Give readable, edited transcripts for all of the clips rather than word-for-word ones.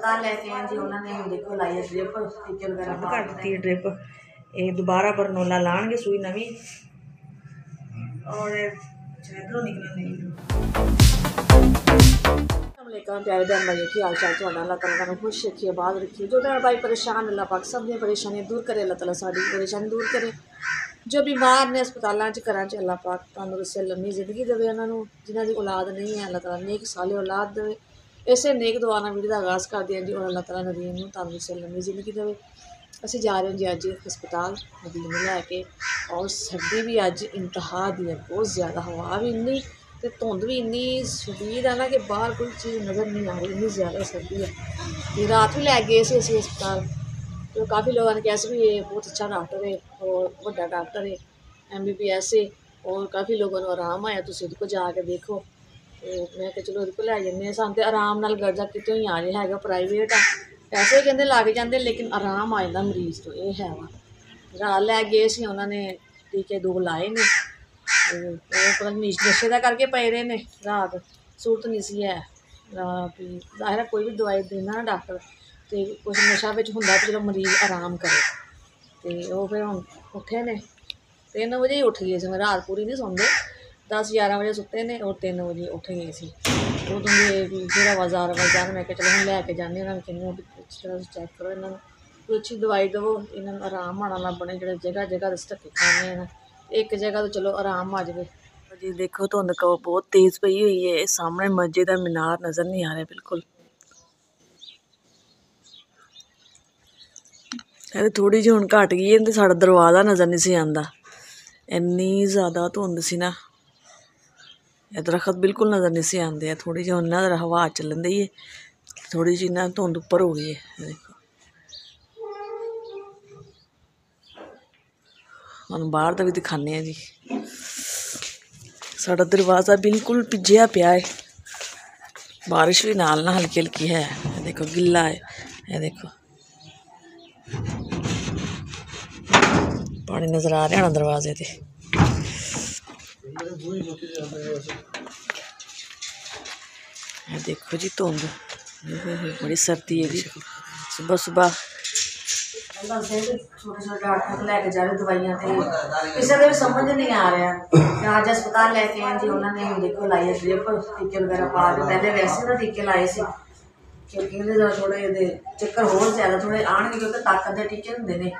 ਹਸਪਤਾਲ ਲੈ ਕੇ ਆਏ ਜੀ ਉਹਨਾਂ ਨੇ ਦੇਖੋ ਲਾਈ ਡ੍ਰਿਪ ਟੀਕੇ ਵਗੈਰਾ ਕੱਟ ਦਿੱਤੀ ਡ੍ਰਿਪ। ਇਹ ਦੁਬਾਰਾ ਬਰਨੋਲਾ ਲਾਣਗੇ ਸੂਈ ਨਵੀਂ और इधरों निकलने प्यारे बहन भाई की हाल चाल थोड़ा अल्लाह ताला तुहानू खुश रखिए बात रखिए जो बहन भाई परेशान अल्लाह पाक सब दी परेशानियां दूर करे अल्लाह ताला साडी परेशानी दूर करे जो बीमार ने अस्पतालों घरों अल्लाह पाक तंदुरुस्ती लम्मी जिंदगी देवे उन्होंने जिन्हों की औलाद नहीं है अल्लाह ताला नेक साले औलाद देवे इसे नेक दुआ नाल वीडियो दा आगाज़ करते हैं जी और अल्लाह ताला नदीम नूं तंदुरुस्ती लम्मी जिंदगी देवे। असीं जा रहे हैं जी अज हस्पताल नदीम लैके और सर्दी भी अज इंतहा दी है बहुत ज़्यादा हवा भी इन्नी तो धुंध भी इन्नी शदीद है ना कि बाहर कोई चीज़ नज़र नहीं आ रही इन्नी ज़्यादा सर्दी है। तो रात भी लै गए थे असीं हस्पताल तो काफ़ी लोगों ने कहा भी ये बहुत अच्छा डॉक्टर है और बड़ा डॉक्टर है MBBS है और काफ़ी लोगों को आराम आया तुसीं उहदे कोल जाके देखो। तो मैं कहा चलो उहदे कोल लै जन्ने सानूं ते आराम नाल गर्जा कितों ही आ रहा है प्राइवेट आ पैसे कहते लग जाते लेकिन आराम आ जाता मरीज़ तो ये है वा। रात लै गए सी उन्होंने टीके 2 लाए ने पता नहीं नशे का करके पे रहे ने रात सूरत नहीं सी है भी जाहिर है कोई भी दवाई देना ना डॉक्टर तो कुछ नशा बिच हुंदा चलो मरीज़ आराम करे तो फिर हुण उठे ने 3 बजे ही उठ गए सी रात पूरी नहीं सौंदे 10-11 बजे सुते ने और 3 बजे उठ गए सी उदों फिर बाजार मैं चलो हम लैके जाने उन्होंने कहने चैक करो इन्हों कोई अच्छी दवाई दवो इन्हों आराम आना ना बने जो जगह जगह धक्के खाने हैं एक जगह तो चलो आराम आ जाए जी। देखो धुंध बहुत तेज़ पई हुई है सामने मस्जिद का मीनार नज़र नहीं आ रहा बिल्कुल थोड़ी जी हुण घट गई है तो साड़ा दरवाज़ा नज़र नहीं सी आंदा इन्नी ज़्यादा धुंध सी ना दरख्त बिल्कुल नज़र नहीं से आते थोड़ी जी उन्हें हवा चलन दी है थोड़ी जी ना धुंध उपर हो गई है। देखो हम बाहर का भी दिखाने जी साड़ा दरवाज़ा बिल्कुल भिजया पिया है बारिश भी नाल ना हल्की हल्की है देखो गिला है ये देखो पानी नज़र आ रहा है ना दरवाजे से देखो जी धुंध बड़ी सर्दी है जी सुबह सुबह छोटे छोटे डॉक्टर लैके जा रहे दवाइयां किसी का भी समझ नहीं आ रहा अज हस्पताल लैके आए जी उन्होंने देखो लाई ड्रिप टीके वगैरह पा के पहले वैसे ना टीके लाए थे क्योंकि थोड़े चक्कर होर ज्यादा थोड़े आने क्योंकि ताकत के टीके होंगे ने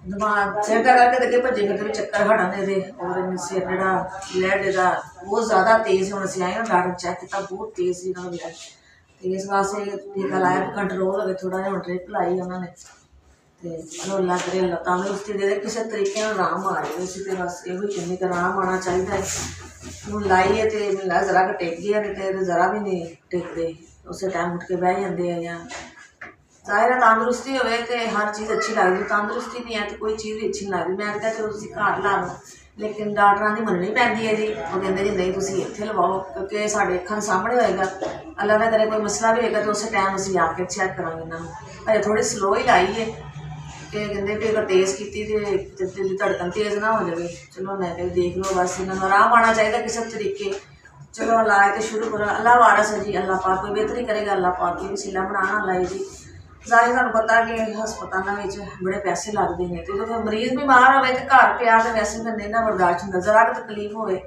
दिमाग सिर करके अगे भजे फिरते भी चक्कर हटने दे और सिर जोड़ा ब्लड का बहुत ज़्यादा तेज़ हम असं आए ना डॉक्टर चैक किया बहुत तेज़ सी ब्लड तो इस वास्ते टीका लाया कंट्रोल हो थोड़ा जहा ड्रिप लाई उन्होंने तो अल्लाह करे अल्लाह तंदुरुस्ती दे किसी तरीके आराम आ रही उसी तो बस यो कहने का आराम आना चाहिए हूँ लाई है तो मिला जरा टेक गया नहीं तो जरा भी नहीं टेकते उस टाइम उठ के बह जाते हैं या जाहिर है तंदुरुस्ती हो तो हर चीज़ अच्छी लगती तंदुरुस्ती नहीं है तो कोई चीज़ भी अच्छी नहीं लगती मैं क्या चलो तुम घर ला लो लेकिन डॉक्टर की मननी पैंती है जी वो कहते जी नहीं तुम इत्थे लवाओ क्योंकि साढ़े अखां सामने होएगा अल्लाह ना करे कोई मसला भी होएगा तो उस टाइम असीं आके चैक करांगे इन्होंने अजे थोड़ी स्लो ही लाई है कि कहते भी अगर तेज़ की तो दिल की धड़कन तेज़ ना हो जाए चलो मैं कहीं देख लो बस इन्होंने आराम आना चाहिए किसी तरीके चलो इलाज तो शुरू करो अल्लाह वारस है जी अल्लाह पाक कोई बेहतरी करेगा अल्लाह पाक की वसीला बनाना लाई जी जाहिर तुहानूं पता कि हस्पतालों में बड़े पैसे लगते हैं तो जो मरीज़ बीमार हो तो घर पिया तो वैसे फिर नहीं ना बर्दाश्त होंदा जरा कि तकलीफ होए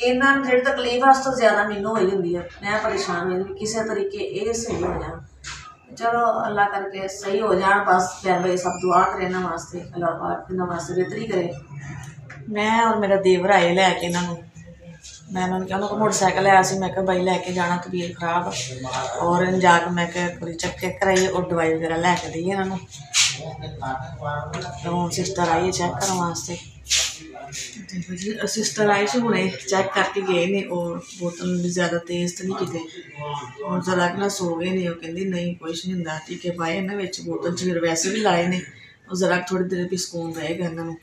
इन्हां नूं जिहड़ी तकलीफ है उस तो ज़्यादा मैनूं होई हुंदी है मैं परेशान हुई किसी तरीके ये सही हो जाए चलो अल्लाह करके सही हो जाए बस प्यार भाई सब दुआ करें इन्हां वास्ते अल्लाह पाक इन्हां वास्ते बेहतरी करे। मैं और मेरा देवर आए लैके इन्हों मैं उन्होंने कहा उन्होंने मोटरसाइकिल आया सी मैं भाई लैके जाना तबीयत खराब और जाके मैं कोई चेक कराइए और दवाई वगैरह लैके दी इन्हों तो हूँ सिस्टर आई है चेक करने वास्ते देखो जी सिस्टर आई से हुणे चेक करके गए ने और बोतल भी ज़्यादा तेज़ तो नहीं किते और जरा कि सो गए ने कहती नहीं कुछ नहीं होंदा टीके पाए इन्होंने बोतल च फिर वैसे भी लाए ने और जरा थोड़ी देर भी सुकून रहेगा इन्हों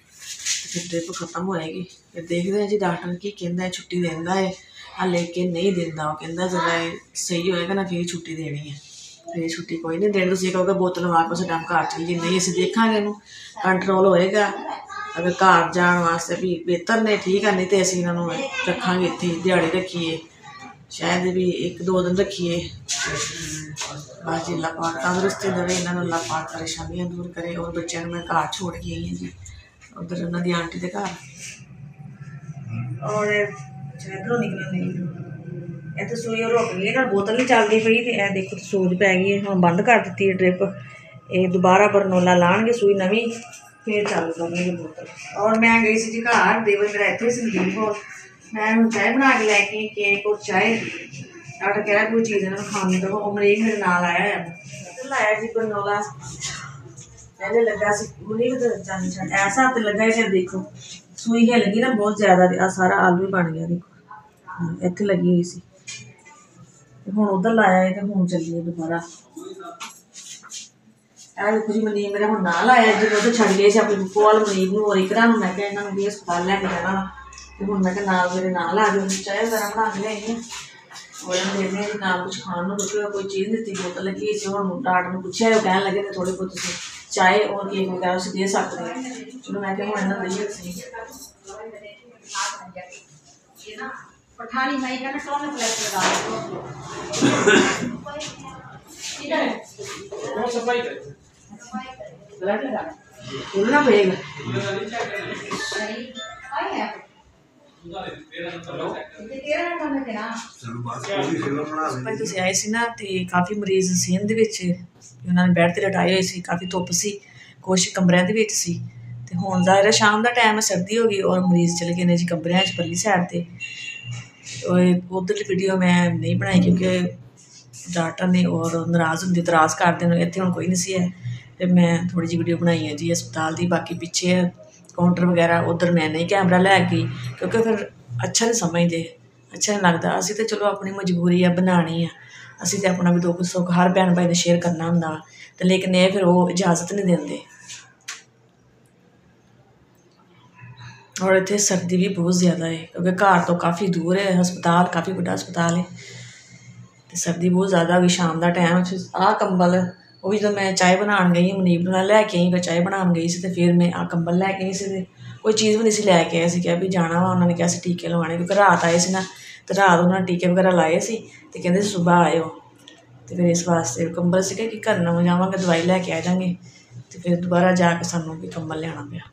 फिर ड्रिप खत्म होएगी फिर देखते हैं जी डॉक्टर की कहता है छुट्टी देंदा है हाले कि नहीं देंदा वो कहता जरा सही होएगा ना फिर छुट्टी देनी है फिर छुट्टी कोई नहीं देनी तुसीं कहोगे बोतल लगा के उस टाइम घर चली जाए नहीं असीं देखांगे इहनूं कंट्रोल होएगा अगर घर जाने वास्ते भी बेहतर ने ठीक है नहीं तो असीं इन्हों रखांगे इत्थे दिहाड़ी रखिए शायद भी 1-2 दिन रखिए बस जी अल्लाह पाक तंदुरुस्ती देवे, इन्होंने अल्लाह पाक परेशानियां दूर करे। और बच्चों मैं घर छोड़ के आई हाँ जी उधर उन्होंने आंटी के घर। और इधरों निकलन नहीं इतने सूई रुक गई ना, बोतल नहीं चलती पई तो यह देखो सूज पै गई है। हम बंद कर दी है ड्रिप, ये दोबारा बरनोला लाएंगे सूई नवी फिर चालू करेंगे बोतल। और मैं गई सी जी घर, देवर मेरा इतने संदीप और मैं हूँ चाय बना के लैके केक और चाय। डॉक्टर कह रहा कोई चीज़ इन्होंने खाने दो। अमरीक मेरे नाल आया है लाया जी बरनोला। पहले लगा सी मुनी भी तो ऐसा हथ लगा है, देखो सूई हिल गई ना बहुत ज़्यादा, आ सारा आलू ही बन गया देखो इत्थे लगी हुई सी। हुण उधर लाया है तो हुण चलीए दोबारा। देखो जी मनीब मेरा हुण नाल आया जी, उधर छड़ गए से अपनी बुप्पो वाल मनीब नूं और इकरा नूं। मैं क्या इन्होंने भी अस्पताल लैके जाना तो हुण मैं नाल मेरे नाल आ जाओ। चाय वगैरह बना के लियाई है और देने जी ना कुछ खाने रुके कोई चीज़ दी बोतल लगी सी। हुण डॉक्टर ने पूछा है, कहन लगे थोड़ी बहुत चाय और केक वगैरह उसे दे सकते हैं। चलो मैं क्या हुण इन्होंने दईए सही। पठानी माई का ना टोन फ्लैश लगा बोलना पड़ेगा। तुसीं आए सी ना तो काफ़ी मरीज सेहत के उन्होंने बैड से लटाए हुए सी, काफ़ी धुप सी, कुछ कमरिया के सी। तो हुण ज़ाहिर है शाम का टाइम सर्दी हो गई और मरीज चले गए जी कमरिया परली साइड पर। उधर वीडियो मैं नहीं बनाई क्योंकि डॉक्टर ने और नाराज़ होंगे तराज करते हैं, इतने हुण कोई नहीं सी है। फिर मैं थोड़ी जी वीडियो बनाई है जी अस्पताल की। बाकी पिछे काउंटर वगैरह उधर मैं नहीं कैमरा लै गई क्योंकि फिर अच्छा नहीं समझते, अच्छा नहीं लगता। असी तो चलो अपनी मजबूरी है बनानी है, असी तो अपना भी दुख सुख हर भैन भाई ने शेयर करना होंदा, तो लेकिन ये फिर वो इजाजत नहीं देंगे। और इतने सर्दी भी बहुत ज़्यादा है क्योंकि घर तो काफ़ी दूर है हस्पताल, काफ़ी बड़ा हस्पताल है। तो सर्दी बहुत ज़्यादा होगी शाम का टाइम। आ कंबल वो भी जो मैं चाय बनान गई मनीब नाल लैके आई, फिर चाय बनान गई सी तो फिर मैं आ कंबल लैके आई सी। कोई चीज़ भी नहीं सी लैके आए, क्या भी जाना वा उन्होंने कहा टीके लवाने क्योंकि रात आए सी ना, तो रात उन्होंने टीके वगैरह लाए सी तो कहते सुबह आयो। तो फिर इस वास्ते कंबल से कि घर नवां जावांगे दवाई लैके आ जाएंगे, तो फिर दोबारा जाके सानूं भी कंबल लियाना पिया।